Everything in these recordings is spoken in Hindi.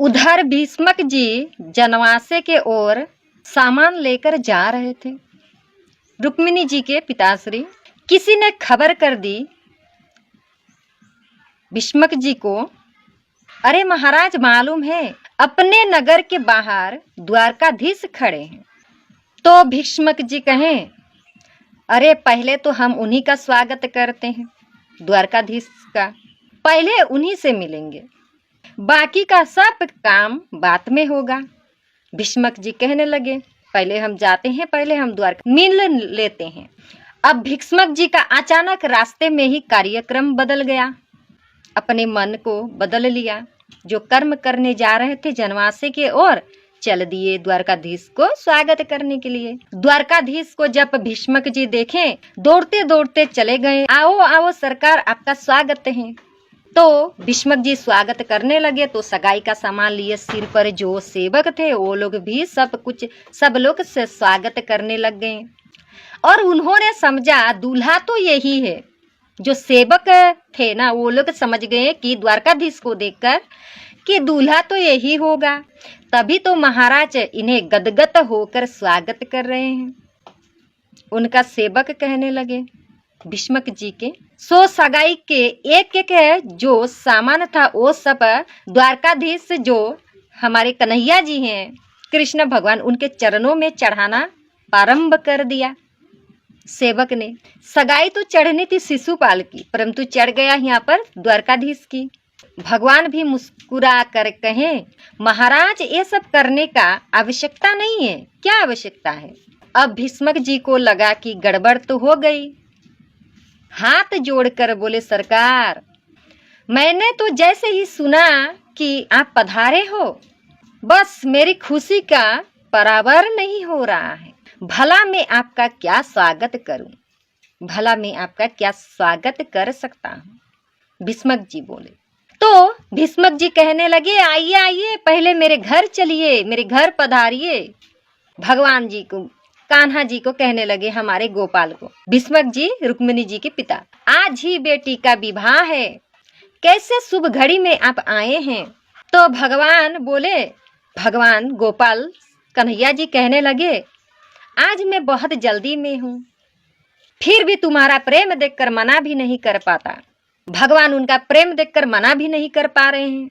उधर भीष्मक जी जनवासे के ओर सामान लेकर जा रहे थे। रुक्मिणी जी के पिताश्री किसी ने खबर कर दी भीष्मक जी को, अरे महाराज मालूम है अपने नगर के बाहर द्वारकाधीश खड़े हैं। तो भीष्मक जी कहें, अरे पहले तो हम उन्हीं का स्वागत करते हैं, द्वारकाधीश का, पहले उन्हीं से मिलेंगे, बाकी का सब काम बाद में होगा। भीष्मक जी कहने लगे, पहले हम जाते हैं, पहले हम द्वारका मिल लेते हैं। अब भीष्मक जी का अचानक रास्ते में ही कार्यक्रम बदल गया, अपने मन को बदल लिया। जो कर्म करने जा रहे थे जनवासे के ओर, चल दिए द्वारकाधीश को स्वागत करने के लिए। द्वारकाधीश को जब भीष्मक जी देखें, दौड़ते दौड़ते चले गए, आओ आओ सरकार आपका स्वागत है। तो भीष्मक जी स्वागत करने लगे तो सगाई का सामान लिए सिर पर जो सेवक थे वो लोग भी सब लोग से स्वागत करने लग गए। और उन्होंने समझा दूल्हा तो यही है। जो सेवक थे ना, वो लोग समझ गए कि द्वारकाधीश को देखकर कि दूल्हा तो यही होगा, तभी तो महाराज इन्हें गदगद होकर स्वागत कर रहे हैं। उनका सेवक कहने लगे भीष्मक जी के, सो सगाई के एक एक जो सामान था वो सब द्वारकाधीश जो हमारे कन्हैया जी हैं कृष्ण भगवान, उनके चरणों में चढ़ाना प्रारंभ कर दिया। सेवक ने सगाई तो चढ़नी थी शिशुपाल की, परंतु चढ़ गया यहाँ पर द्वारकाधीश की। भगवान भी मुस्कुरा कर कहें, महाराज ये सब करने का आवश्यकता नहीं है, क्या आवश्यकता है। अब भीष्मक जी को लगा कि गड़बड़ तो हो गई, हाथ जोड़कर बोले, सरकार मैंने तो जैसे ही सुना कि आप पधारे हो, बस मेरी खुशी का परावर नहीं हो रहा है। भला मैं आपका क्या स्वागत करूं, भला मैं आपका क्या स्वागत कर सकता हूं। भीष्मक जी बोले। तो भीष्मक जी कहने लगे, आइए आइए पहले मेरे घर चलिए, मेरे घर पधारिए। भगवान जी को, कान्हा जी को कहने लगे, हमारे गोपाल को। भीष्मक जी रुक्मिणी जी के पिता, आज ही बेटी का विवाह है, कैसे शुभ घड़ी में आप आए हैं। तो भगवान बोले, भगवान गोपाल कन्हैया जी कहने लगे, आज मैं बहुत जल्दी में हूँ, फिर भी तुम्हारा प्रेम देखकर मना भी नहीं कर पाता। भगवान उनका प्रेम देखकर मना भी नहीं कर पा रहे हैं,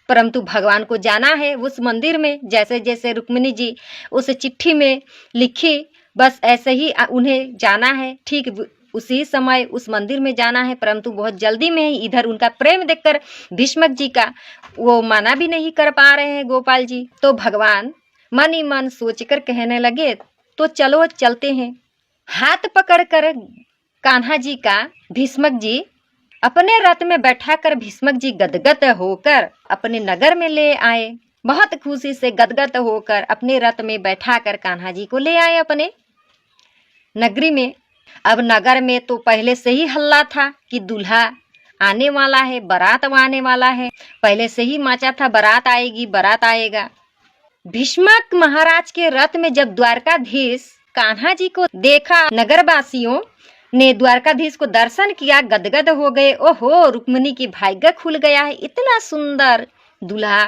परंतु भगवान को जाना है उस मंदिर में। जैसे जैसे रुक्मिणी जी उस चिट्ठी में लिखी, बस ऐसे ही उन्हें जाना है, ठीक उसी समय उस मंदिर में जाना है, परंतु बहुत जल्दी में ही इधर उनका प्रेम देखकर भीष्मक जी का वो मना भी नहीं कर पा रहे हैं गोपाल जी। तो भगवान मन ही मन सोचकर कहने लगे, तो चलो चलते हैं। हाथ पकड़कर कान्हा जी का भीष्मक जी अपने रथ में बैठाकर भीष्मक जी गदगद होकर अपने नगर में ले आए। बहुत खुशी से गदगद होकर अपने रथ में बैठाकर कान्हा जी को ले आए अपने नगरी में। अब नगर में तो पहले से ही हल्ला था कि दूल्हा आने वाला है, बारात आने वाला है, पहले से ही मचा था बारात आएगी, बारात आएगा। भीष्मक महाराज के रथ में जब द्वारकाधीश कान्हा जी को देखा, नगरवासियों ने द्वारकाधीश को दर्शन किया, गदगद हो गए। ओहो, रुक्मिणी की भाग्य खुल गया है, इतना सुंदर दूल्हा,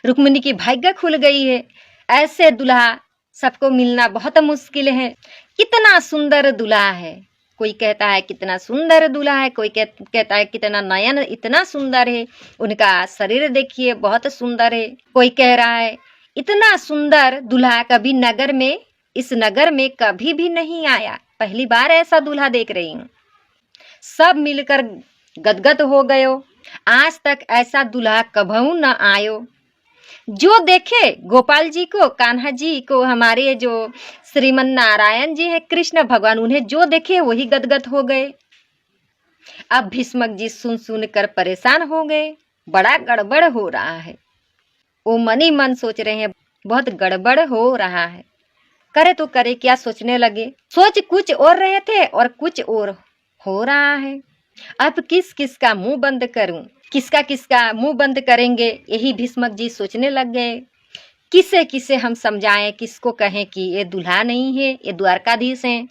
रुक्मिणी की भाग्य खुल गई है। ऐसे दूल्हा सबको मिलना बहुत मुश्किल है, कितना सुंदर दूल्हा है। कोई कहता है कितना सुंदर दूल्हा है, कोई कहता है कितना नयन इतना सुंदर है, उनका शरीर देखिए बहुत सुंदर है। कोई कह रहा है इतना सुंदर दूल्हा कभी नगर में, इस नगर में कभी भी नहीं आया, पहली बार ऐसा दूल्हा देख रही हूँ। सब मिलकर गदगद हो गयो, आज तक ऐसा दूल्हा कभू न आयो। जो देखे गोपाल जी को, कान्हा जी को, हमारे जो श्रीमन नारायण जी है कृष्ण भगवान, उन्हें जो देखे वही गदगद हो गए। अब भीष्मक जी सुन सुन कर परेशान हो गए, बड़ा गड़बड़ हो रहा है। वो मन ही मन सोच रहे हैं बहुत गड़बड़ हो रहा है, करे तो करे क्या, सोचने लगे। सोच कुछ और रहे थे और कुछ और हो रहा है। अब किस किस का मुंह बंद करूं, किसका किसका मुंह बंद करेंगे, यही भीष्मक जी सोचने लग गए। किसे किसे हम समझाएं, किसको कहें कि ये दूल्हा नहीं है, ये द्वारकाधीश हैं।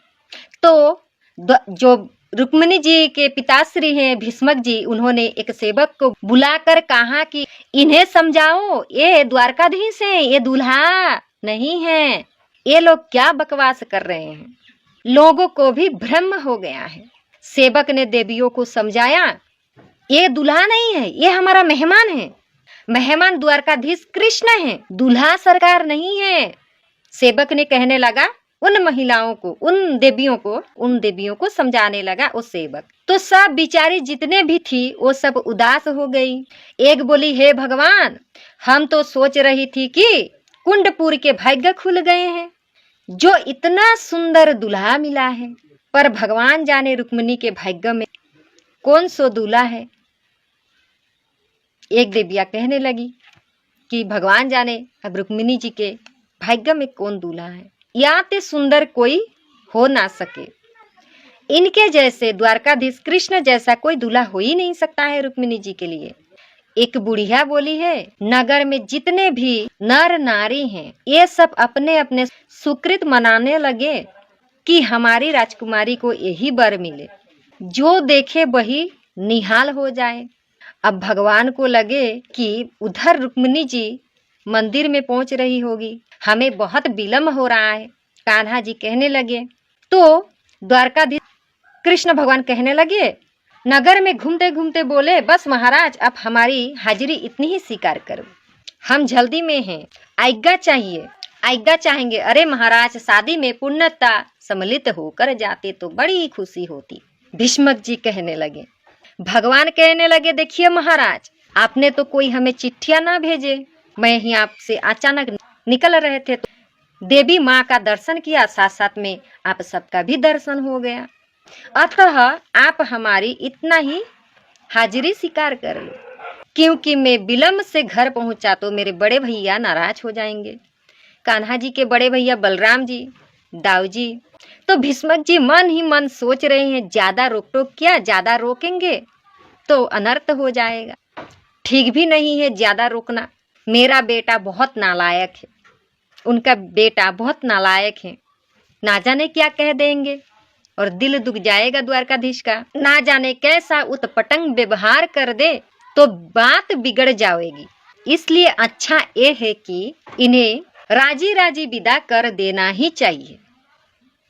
तो जो रुक्मिणी जी के पिताश्री हैं भीष्मक जी, उन्होंने एक सेवक को बुलाकर कहा कि इन्हें समझाओ, ये द्वारकाधीश हैं, ये दूल्हा नहीं है, ये लोग क्या बकवास कर रहे हैं। लोगों को भी भ्रम हो गया है। सेवक ने देवियों को समझाया, ये दूल्हा नहीं है, ये हमारा मेहमान है, मेहमान द्वारकाधीश कृष्ण है, दूल्हा सरकार नहीं है। सेवक ने कहने लगा उन महिलाओं को, उन देवियों को समझाने लगा वो सेवक। तो सब बिचारी जितने भी थी वो सब उदास हो गई। एक बोली, हे भगवान, हम तो सोच रही थी कि कुंडपुर के भाग्य खुल गए हैं, जो इतना सुंदर दूल्हा मिला है, पर भगवान जाने रुक्मिणी के भाग्य में कौन सो दूल्हा है। एक देविया कहने लगी कि भगवान जाने अब रुक्मिणी जी के भाग्य में कौन दूल्हा है, या ते सुंदर कोई हो ना सके, इनके जैसे द्वारकाधीश कृष्ण जैसा कोई दूल्हा हो ही नहीं सकता है रुक्मिणी जी के लिए। एक बुढ़िया बोली है, नगर में जितने भी नर नारी हैं, ये सब अपने अपने सुकृत मनाने लगे कि हमारी राजकुमारी को यही वर मिले, जो देखे वही निहाल हो जाए। अब भगवान को लगे कि उधर रुक्मिणी जी मंदिर में पहुंच रही होगी, हमें बहुत विलम्ब हो रहा है। कान्हा जी कहने लगे, तो द्वारकाधीश कृष्ण भगवान कहने लगे, नगर में घूमते घूमते बोले, बस महाराज आप हमारी हाजिरी इतनी ही स्वीकार करो, हम जल्दी में हैं, आज्ञा चाहिए, आज्ञा चाहेंगे। अरे महाराज, शादी में पूर्णता सम्मिलित होकर जाते तो बड़ी खुशी होती। भीष्मक जी कहने लगे, भगवान कहने लगे, देखिए महाराज, आपने तो कोई हमें चिट्ठियां ना भेजे, मैं ही आपसे अचानक निकल रहे थे तो देवी माँ का दर्शन किया, साथ साथ में आप सबका भी दर्शन हो गया, अतः आप हमारी इतना ही हाजिरी स्वीकार कर लो, क्योंकि मैं विलम्ब से घर पहुंचा तो मेरे बड़े भैया नाराज हो जाएंगे। कान्हा जी के बड़े भैया बलराम जी, दाऊ जी। तो भीष्मक जी मन ही मन सोच रहे हैं, ज्यादा रोक टोक क्या, ज्यादा रोकेंगे तो अनर्थ हो जाएगा, ठीक भी नहीं है ज्यादा रोकना। मेरा बेटा बहुत नालायक है, उनका बेटा बहुत नालायक है, ना जाने क्या कह देंगे और दिल दुख जाएगा द्वारकाधीश का, ना जाने कैसा उत्पटंग व्यवहार कर दे तो बात बिगड़ जाएगी। इसलिए अच्छा ये है कि इन्हें राजी राजी विदा कर देना ही चाहिए।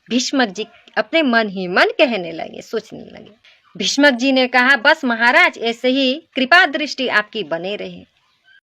भीष्मक जी अपने मन ही मन कहने लगे, सोचने लगे। भीष्मक जी ने कहा, बस महाराज ऐसे ही कृपा दृष्टि आपकी बने रहे,